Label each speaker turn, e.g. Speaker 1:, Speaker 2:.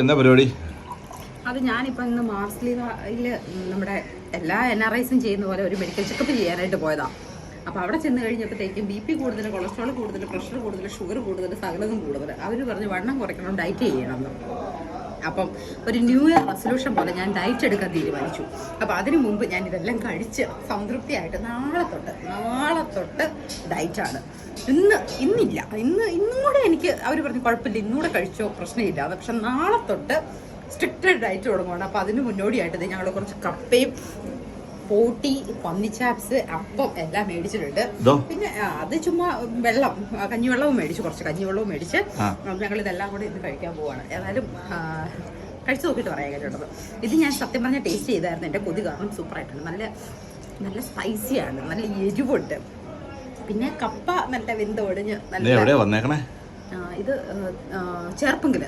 Speaker 1: എന്താ പരിപാടി?
Speaker 2: അത് ഞാനിപ്പോൾ ഇന്ന് മാർസ്ലീവയിൽ നമ്മുടെ എല്ലാ NRIസും ചെയ്യുന്ന പോലെ ഒരു മെഡിക്കൽ ചെക്കപ്പ് ചെയ്യാനായിട്ട് പോയതാണ്. അപ്പോൾ അവിടെ ചെന്ന് കഴിഞ്ഞപ്പോഴത്തേക്കും BP കൂടുതൽ, കൊളസ്ട്രോൾ കൂടുതൽ, പ്രഷർ കൂടുതൽ, ഷുഗർ കൂടുതൽ, സകലതും കൂടുതൽ. അവർ പറഞ്ഞ് വണ്ണം കുറയ്ക്കണം, ഡയറ്റ് ചെയ്യണമെന്ന്. അപ്പം ഒരു ന്യൂ ഇയർ റെസൊല്യൂഷൻ പോലെ ഞാൻ ഡയറ്റ് എടുക്കാൻ തീരുമാനിച്ചു. അപ്പോൾ അതിന് മുമ്പ് ഞാൻ ഇതെല്ലാം കഴിച്ച് സംതൃപ്തിയായിട്ട് നാളെ തൊട്ട് ഡയറ്റാണ്. ഇന്നും കൂടെ എനിക്ക് അവർ പറഞ്ഞ് കുഴപ്പമില്ല, ഇന്നുകൂടെ കഴിച്ചോ പ്രശ്നമില്ല. പക്ഷെ നാളെ തൊട്ട് സ്ട്രിക്റ്റ് ഡയറ്റ് തുടങ്ങുകയാണ്. അപ്പോൾ അതിന് മുന്നോടിയായിട്ട് ഞങ്ങൾ കുറച്ച് കപ്പയും പോട്ടി, പന്നിച്ചാപ്സ്, അപ്പം എല്ലാം മേടിച്ചിട്ടുണ്ട്. പിന്നെ അത് ചുമ്മാ വെള്ളം, കഞ്ഞിവെള്ളവും മേടിച്ചു, കുറച്ച് കഞ്ഞിവെള്ളവും മേടിച്ച് ഞങ്ങൾ ഇതെല്ലാം കൂടെ ഇന്ന് കഴിക്കാൻ പോവാണ്. ഏതായാലും കഴിച്ചു നോക്കിയിട്ട് പറയാൻ കേട്ടത്. ഇത് ഞാൻ സത്യം പറഞ്ഞാൽ ടേസ്റ്റ് ചെയ്തായിരുന്നു. എൻ്റെ കൊതി കാരണം സൂപ്പറായിട്ടുണ്ട്. നല്ല സ്പൈസിയാണ്, നല്ല എരിവുണ്ട്. പിന്നെ കപ്പ നല്ല വെന്ത് ഒടിഞ്ഞ് നല്ല.
Speaker 1: ഇത് ചേർപ്പെങ്കിൽ